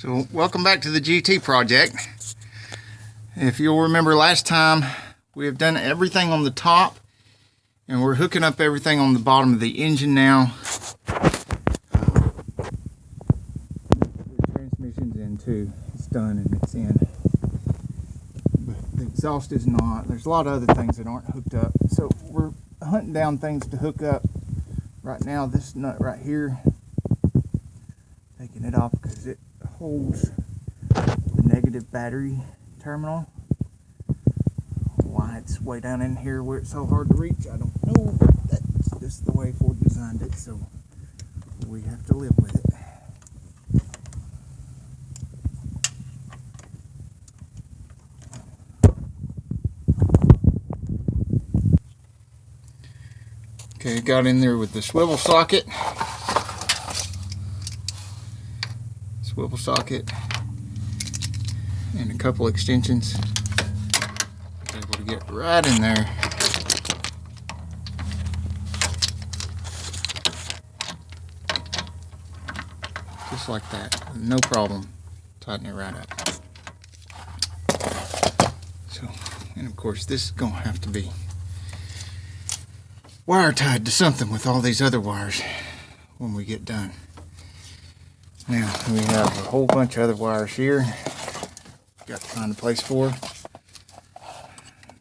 So welcome back to the GT project. If you'll remember last time, we have done everything on the top and we're hooking up everything on the bottom of the engine now. The transmission's in too. It's done and it's in. But the exhaust is not. There's a lot of other things that aren't hooked up. So we're hunting down things to hook up. Right now, this nut right here, taking it off because it holds the negative battery terminal. Why it's way down in here where it's so hard to reach, I don't know. That's just the way Ford designed it, so we have to live with it. Okay, got in there with the swivel socket. Swivel socket and a couple extensions. I was able to get right in there. Just like that, no problem. Tighten it right up. So, and of course this is gonna have to be wire tied to something with all these other wires when we get done. Now we have a whole bunch of other wires here. Got to find a place for.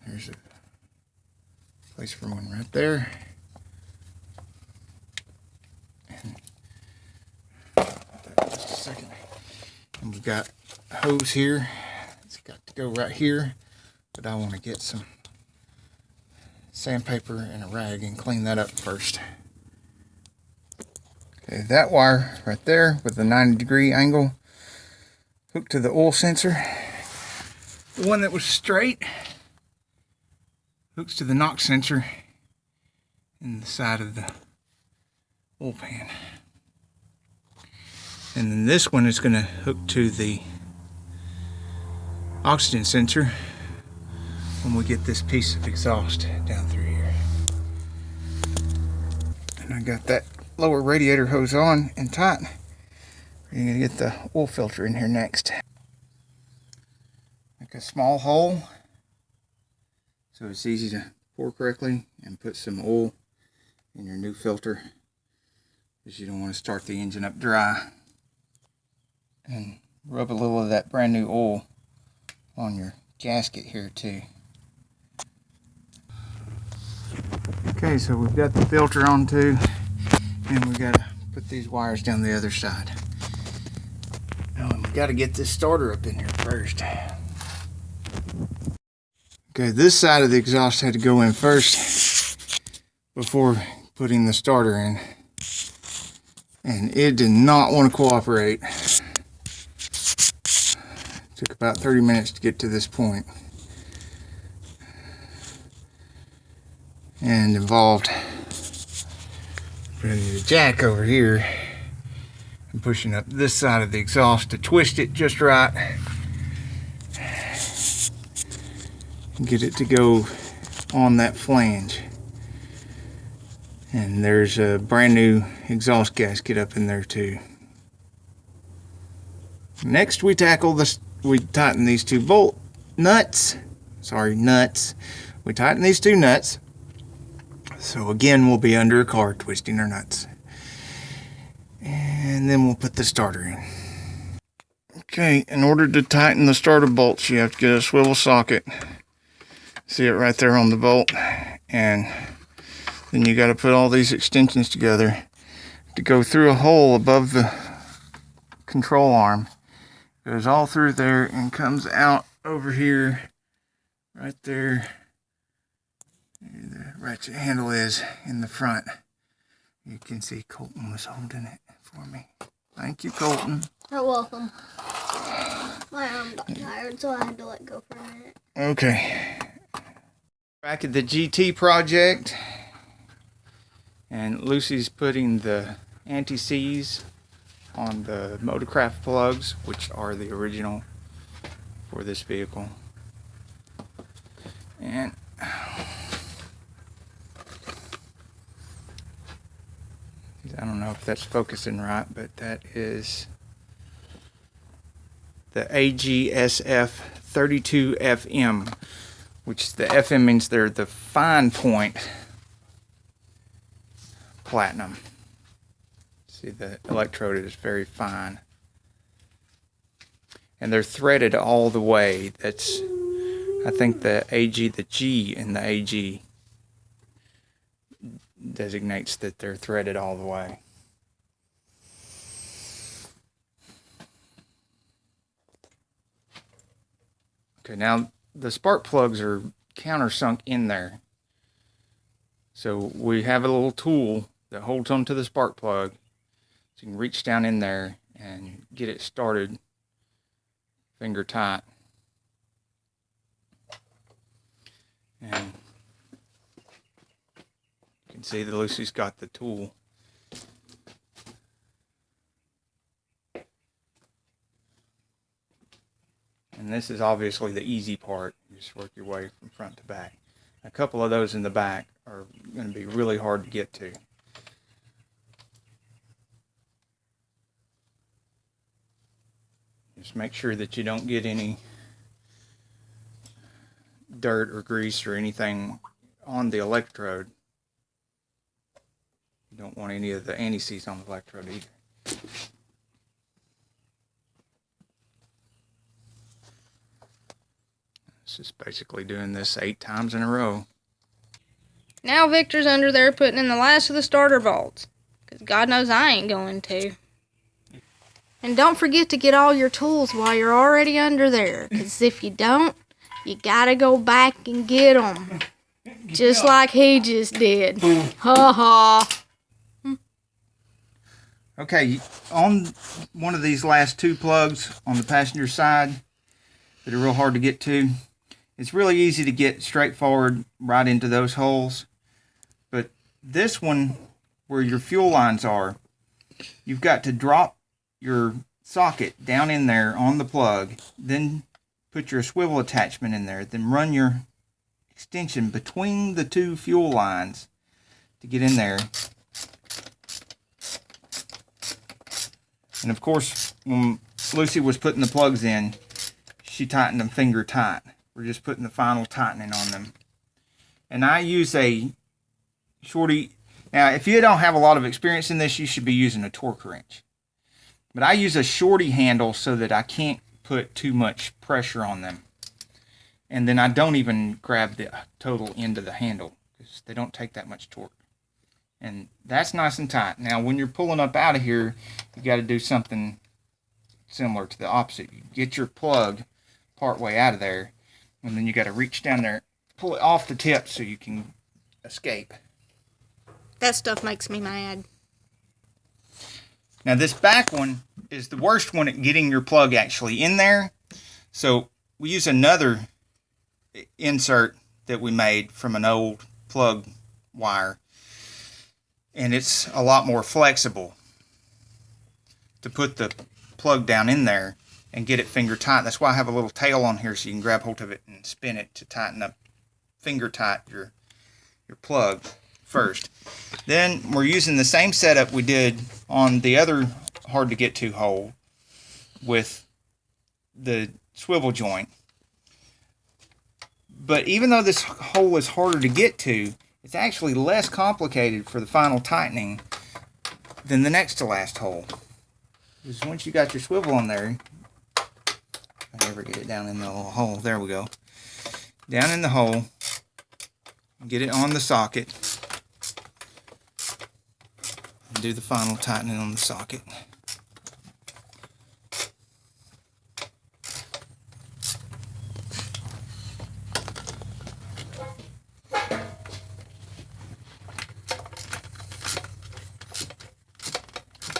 There's a place for one right there. And just a second. And we've got a hose here. It's got to go right here, but I want to get some sandpaper and a rag and clean that up first. Okay, that wire right there with the 90-degree angle hooked to the oil sensor. The one that was straight hooks to the NOx sensor in the side of the oil pan. And then this one is going to hook to the oxygen sensor when we get this piece of exhaust down through here. And I got that lower radiator hose on and tight. We're going to get the oil filter in here next. Make a small hole so it's easy to pour correctly, and put some oil in your new filter because you don't want to start the engine up dry. And rub a little of that brand new oil on your gasket here too. Okay, so we've got the filter on too, and we got to put these wires down the other side. Now we've got to get this starter up in here first. Okay, this side of the exhaust had to go in first before putting the starter in, and it did not want to cooperate. Took about 30 minutes to get to this point, and involved putting the jack over here and pushing up this side of the exhaust to twist it just right and get it to go on that flange. And there's a brand new exhaust gasket up in there too. Next we tackle this. We tighten these two nuts. We tighten these two nuts. So again, we'll be under a car twisting our nuts. And then we'll put the starter in. Okay, in order to tighten the starter bolts, you have to get a swivel socket. See it right there on the bolt. And then you got to put all these extensions together to go through a hole above the control arm. Goes all through there and comes out over here, right there. The ratchet handle is in the front. You can see Colton was holding it for me. Thank you, Colton. You're welcome. My arm got tired, so I had to let go for a minute. Okay. Back at the GT project, and Lucy's putting the anti-seize on the Motorcraft plugs, which are the original for this vehicle. And I don't know if that's focusing right, but that is the AGSF32FM, which the FM means they're the fine point platinum. See, the electrode is very fine. And they're threaded all the way. That's, I think the G in the AG designates that they're threaded all the way. Okay, now the spark plugs are countersunk in there. So we have a little tool that holds onto the spark plug. So you can reach down in there and get it started finger tight. And you can see that Lucy's got the tool. And this is obviously the easy part. You just work your way from front to back. A couple of those in the back are going to be really hard to get to. Just make sure that you don't get any dirt or grease or anything on the electrode. You don't want any of the anti-seize on the electrode either. It's just basically doing this 8 times in a row. Now Victor's under there putting in the last of the starter bolts, because God knows I ain't going to. And don't forget to get all your tools while you're already under there, because if you don't, you gotta go back and get them. Just like he just did. Ha ha. Okay, on one of these last 2 plugs on the passenger side that are real hard to get to, it's really easy to get straightforward right into those holes. But this one, where your fuel lines are, you've got to drop your socket down in there on the plug, then put your swivel attachment in there, then run your extension between the 2 fuel lines to get in there. And of course, when Lucy was putting the plugs in, she tightened them finger tight. We're just putting the final tightening on them. And I use a shorty. Now, if you don't have a lot of experience in this, you should be using a torque wrench. But I use a shorty handle so that I can't put too much pressure on them. And then I don't even grab the total end of the handle, because they don't take that much torque. And that's nice and tight. Now, when you're pulling up out of here, you got to do something similar to the opposite. You get your plug part way out of there, and then you got to reach down there, pull it off the tip so you can escape. That stuff makes me mad. Now, this back one is the worst one at getting your plug actually in there. So we use another insert that we made from an old plug wire, and it's a lot more flexible to put the plug down in there and get it finger tight. That's why I have a little tail on here so you can grab hold of it and spin it to tighten up finger tight your plug first. Then we're using the same setup we did on the other hard to get to hole with the swivel joint. But even though this hole is harder to get to, it's actually less complicated for the final tightening than the next to last hole. Because once you got your swivel on there, I never get it down in the little hole. There we go. Down in the hole, get it on the socket, and do the final tightening on the socket.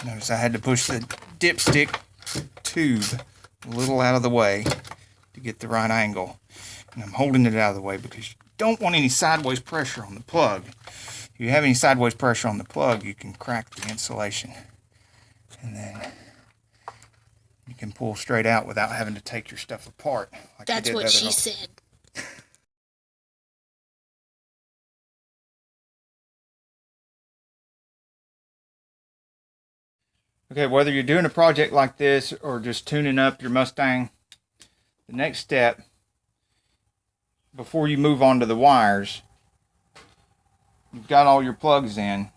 Notice I had to push the dipstick tube a little out of the way to get the right angle. And I'm holding it out of the way because you don't want any sideways pressure on the plug. If you have any sideways pressure on the plug, you can crack the insulation. And then you can pull straight out without having to take your stuff apart. Like That's what she said. Okay, whether you're doing a project like this or just tuning up your Mustang, the next step before you move on to the wires, you've got all your plugs in.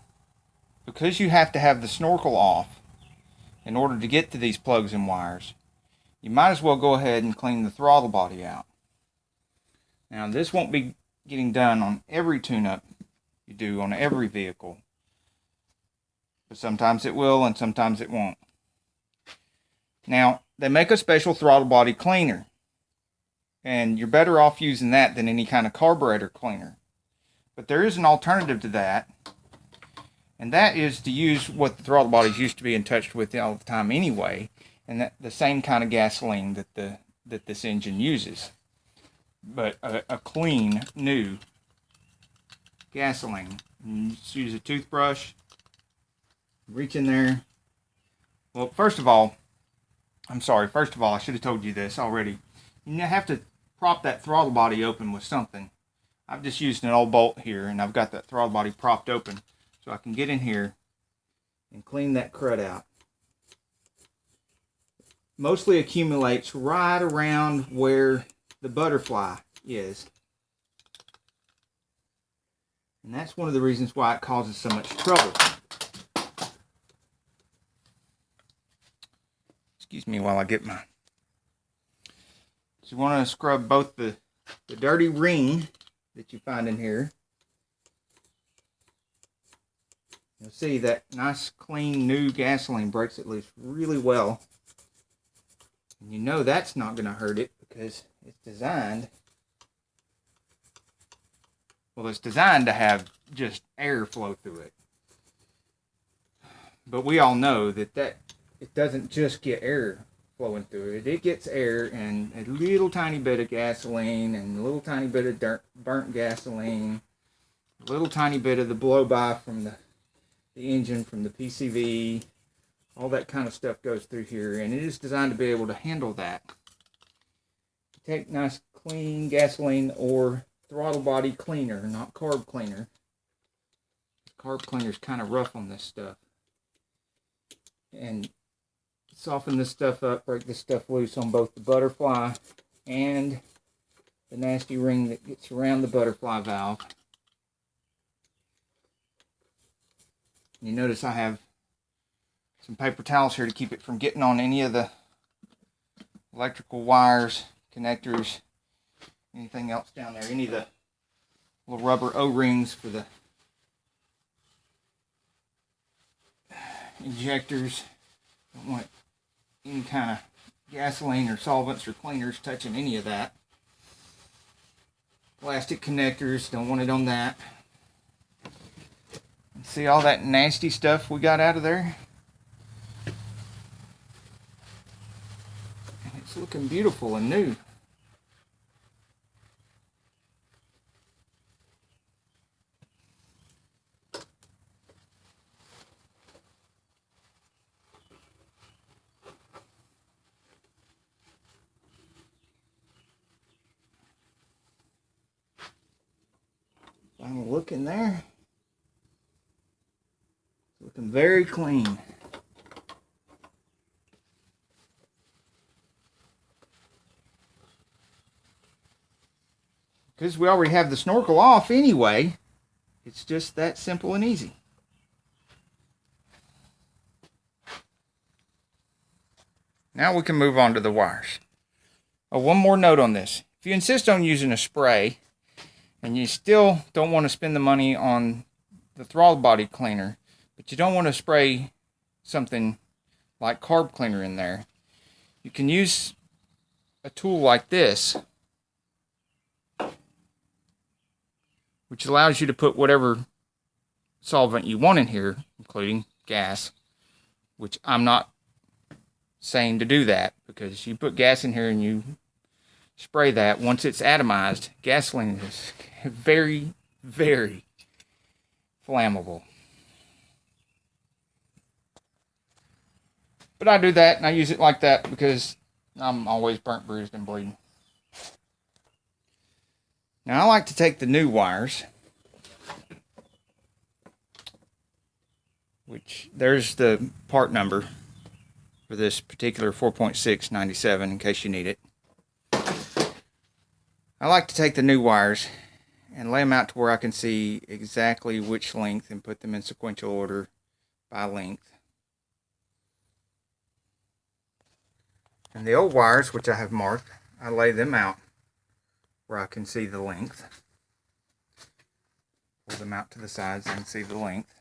Because you have to have the snorkel off in order to get to these plugs and wires, you might as well go ahead and clean the throttle body out. Now, this won't be getting done on every tune-up you do on every vehicle, but sometimes it will and sometimes it won't. Now, they make a special throttle body cleaner, and you're better off using that than any kind of carburetor cleaner. But there is an alternative to that, and that is to use what the throttle bodies used to be in touch with all the time anyway, and that the same kind of gasoline that this engine uses, but a clean new gasoline. And you just use a toothbrush, reach in there. Well, first of all, I should have told you this already. You have to prop that throttle body open with something. I've just used an old bolt here, and I've got that throttle body propped open so I can get in here and clean that crud out. Mostly accumulates right around where the butterfly is. And that's one of the reasons why it causes so much trouble. Excuse me while I get my... So you want to scrub both the dirty ring that you find in here. You'll see that nice, clean, new gasoline breaks it loose really well. And you know that's not going to hurt it because it's designed... Well, it's designed to have just air flow through it. But we all know that it doesn't just get air flowing through it. It gets air and a little tiny bit of gasoline and a little tiny bit of burnt gasoline, a little tiny bit of the blow-by from the engine, from the PCV. All that kind of stuff goes through here, and it is designed to be able to handle that. Take nice clean gasoline or throttle body cleaner, not carb cleaner. Carb cleaner is kind of rough on this stuff. And soften this stuff up, break this stuff loose on both the butterfly and the nasty ring that gets around the butterfly valve. You notice I have some paper towels here to keep it from getting on any of the electrical wires, connectors, anything else down there, any of the little rubber O-rings for the injectors. Don't want any kind of gasoline or solvents or cleaners touching any of that. Plastic connectors, don't want it on that. And see all that nasty stuff we got out of there? And it's looking beautiful and new. Final look in there. It's looking very clean. Because we already have the snorkel off anyway, it's just that simple and easy. Now we can move on to the wires. Oh, one more note on this. If you insist on using a spray, and you still don't want to spend the money on the throttle body cleaner, but you don't want to spray something like carb cleaner in there, you can use a tool like this, which allows you to put whatever solvent you want in here, including gas, which I'm not saying to do that, because you put gas in here and you spray that, once it's atomized, gasoline is very, very flammable. But I do that, and I use it like that because I'm always burnt, bruised, and bleeding. Now I like to take the new wires, which there's the part number for this particular 4.697 in case you need it. I like to take the new wires and lay them out to where I can see exactly which length and put them in sequential order by length. And the old wires, which I have marked, I lay them out where I can see the length. Pull them out to the sides so I can see the length.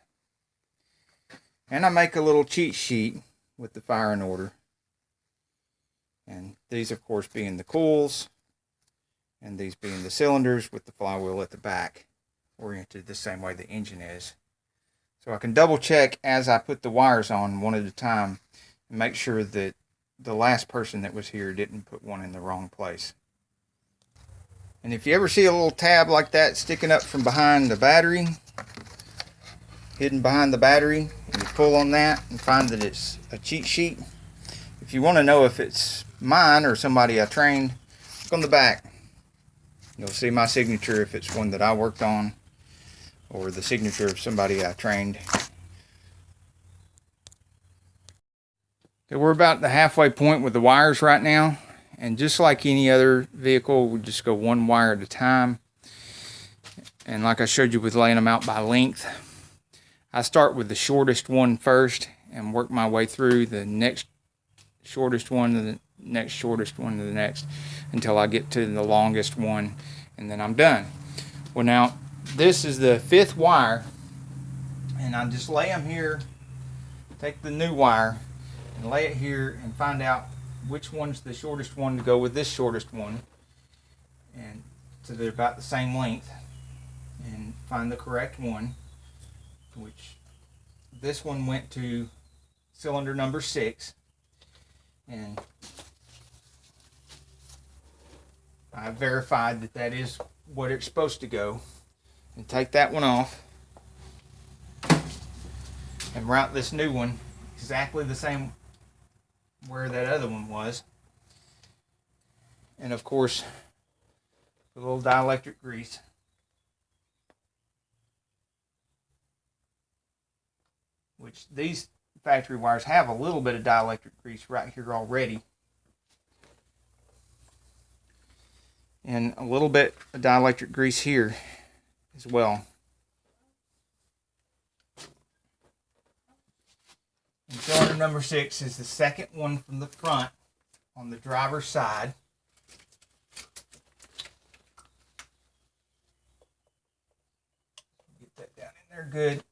And I make a little cheat sheet with the firing order. And these, of course, being the coils, and these being the cylinders with the flywheel at the back, oriented the same way the engine is. So I can double check as I put the wires on one at a time and make sure that the last person that was here didn't put one in the wrong place. And if you ever see a little tab like that sticking up from behind the battery, hidden behind the battery, and you pull on that and find that it's a cheat sheet, if you want to know if it's mine or somebody I trained, look on the back. You'll see my signature if it's one that I worked on, or the signature of somebody I trained. Okay, we're about the halfway point with the wires right now, and just like any other vehicle, we just go one wire at a time. And like I showed you with laying them out by length, I start with the shortest one first and work my way through the next shortest one to the next shortest one to the next until I get to the longest one, and then I'm done. Well, now this is the 5th wire, and I just lay them here, take the new wire and lay it here and find out which one's the shortest one to go with this shortest one, and so they're about the same length, and find the correct one, which this one went to cylinder number 6, and I verified that that is what it's supposed to go, and take that one off and route this new one exactly the same where that other one was. And of course, a little dielectric grease. Which these factory wires have a little bit of dielectric grease right here already. And a little bit of dielectric grease here as well. And cylinder number 6 is the second one from the front on the driver's side. Get that down in there good.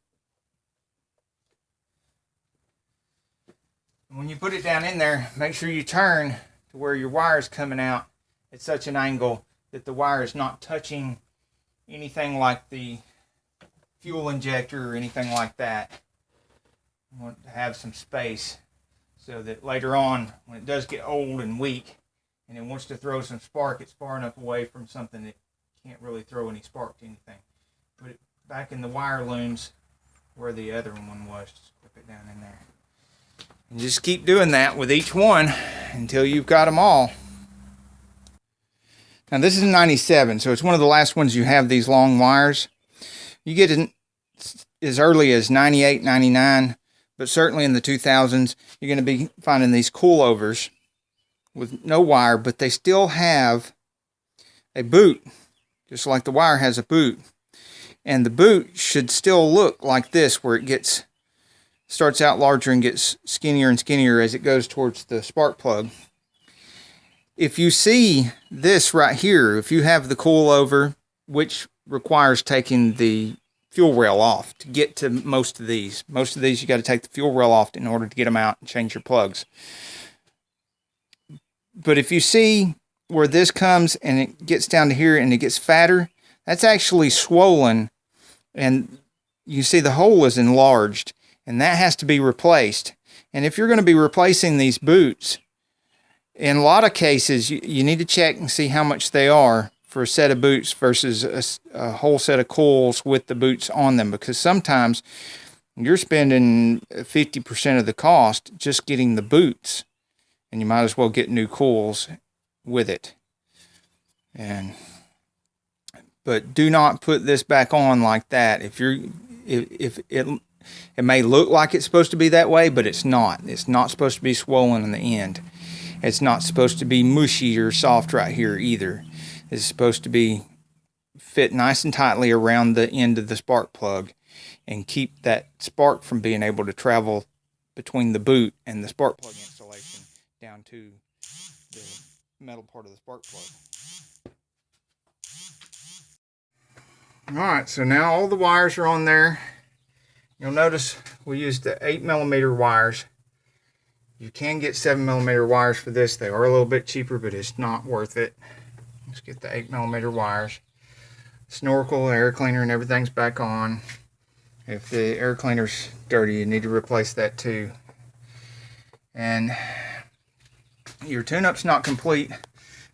And when you put it down in there, make sure you turn to where your wire is coming out at such an angle that the wire is not touching anything like the fuel injector or anything like that. You want to have some space so that later on, when it does get old and weak and it wants to throw some spark, it's far enough away from something that can't really throw any spark to anything. Put it back in the wire looms where the other one was. Just clip it down in there. And just keep doing that with each one until you've got them all. Now this is a 97, so it's one of the last ones you have these long wires. You get in as early as 98, 99, but certainly in the 2000s, you're going to be finding these coilovers with no wire, but they still have a boot, just like the wire has a boot. And the boot should still look like this, where it starts out larger and gets skinnier and skinnier as it goes towards the spark plug. If you see this right here, if you have the coilover, which requires taking the fuel rail off to get to most of these you got to take the fuel rail off in order to get them out and change your plugs. But if you see where this comes and it gets down to here and it gets fatter, that's actually swollen, and you see the hole is enlarged, and that has to be replaced. And if you're going to be replacing these boots, in a lot of cases, you need to check and see how much they are for a set of boots versus a whole set of coils with the boots on them, because sometimes you're spending 50% of the cost just getting the boots, and you might as well get new coils with it. But do not put this back on like that. If It may look like it's supposed to be that way, but it's not. It's not supposed to be swollen in the end. It's not supposed to be mushy or soft right here either. It's supposed to be fit nice and tightly around the end of the spark plug and keep that spark from being able to travel between the boot and the spark plug installation down to the metal part of the spark plug. Alright, so now all the wires are on there. You'll notice we used the 8mm wires. You can get 7mm wires for this. They are a little bit cheaper, but it's not worth it. Let's get the 8mm wires. Snorkel, air cleaner, and everything's back on. If the air cleaner's dirty, you need to replace that too. And your tune-up's not complete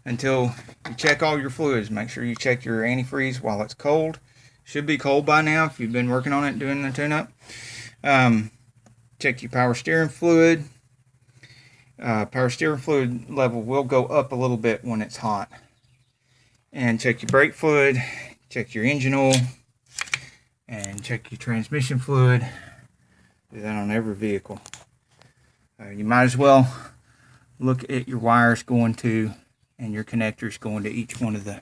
until you check all your fluids. Make sure you check your antifreeze while it's cold. Should be cold by now if you've been working on it doing the tune-up. Check your power steering fluid. Power steering fluid level will go up a little bit when it's hot. And check your brake fluid, check your engine oil, and check your transmission fluid. Do that on every vehicle. You might as well look at your wires going to and your connectors going to each one of the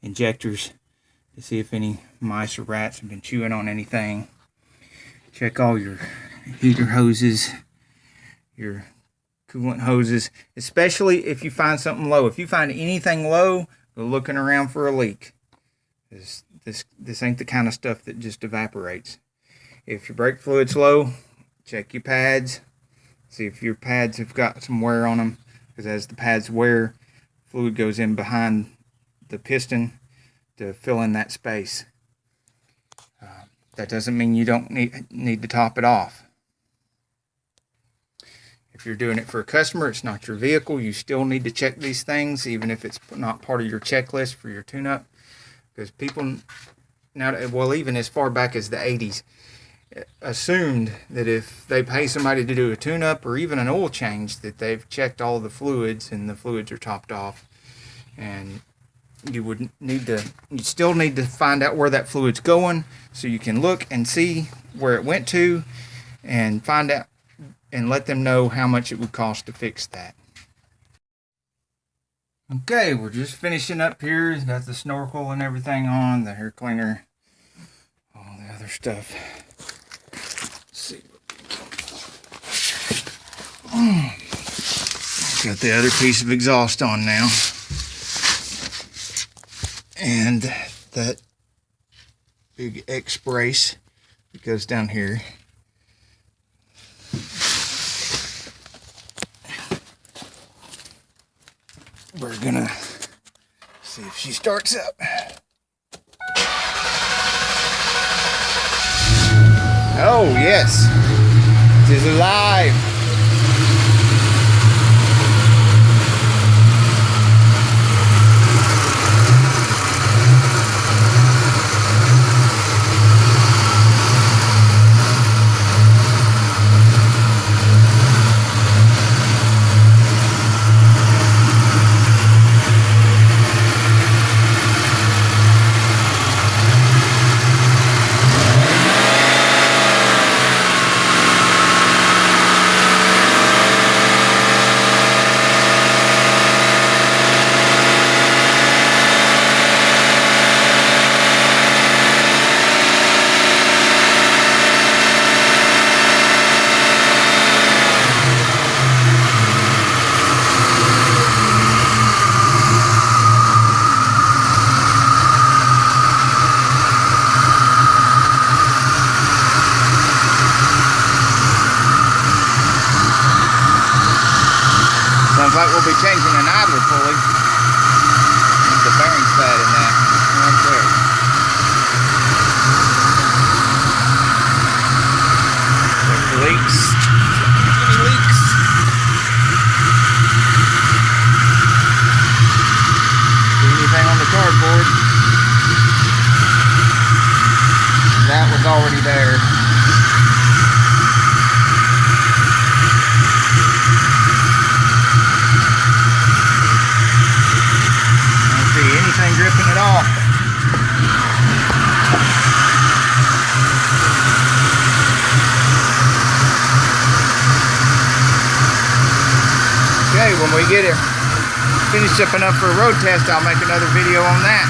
injectors to see if any mice or rats have been chewing on anything. Check all your heater hoses, your coolant hoses, especially if you find something low. If you find anything low, go looking around for a leak. This ain't the kind of stuff that just evaporates. If your brake fluid's low, check your pads. See if your pads have got some wear on them, because as the pads wear, fluid goes in behind the piston to fill in that space. That doesn't mean you don't need to top it off. If you're doing it for a customer, it's not your vehicle, you still need to check these things, even if it's not part of your checklist for your tune-up. Because people, now, well, even as far back as the 80s, assumed that if they pay somebody to do a tune-up or even an oil change, that they've checked all the fluids and the fluids are topped off. And you still need to find out where that fluid's going so you can look and see where it went to and find out and let them know how much it would cost to fix that. Okay, we're just finishing up here. It's got the snorkel and everything on, the air cleaner, all the other stuff. Let's see. Got the other piece of exhaust on now. And that big X brace that goes down here. We're gonna see if she starts up. Oh yes, it is alive. Sounds like we'll be changing an idler pulley. There's the bearing pad in that right there. Check the leaks. Any leaks? See anything on the cardboard? That was already there. Anything dripping at all. Okay, when we get it finished up enough for a road test, I'll make another video on that.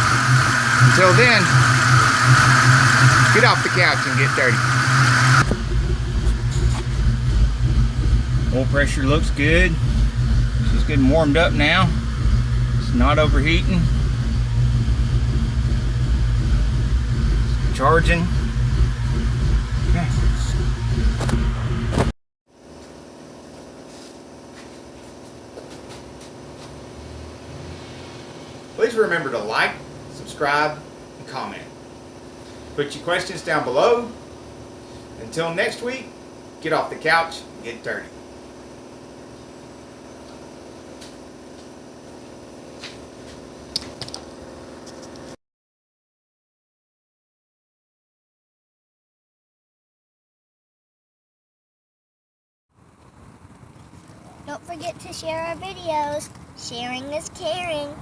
Until then, get off the couch and get dirty. Oil pressure looks good. She's getting warmed up now. It's not overheating. Charging. Okay. Please remember to like, subscribe, and comment. Put your questions down below. Until next week, get off the couch and get dirty. Don't forget to share our videos. Sharing is caring.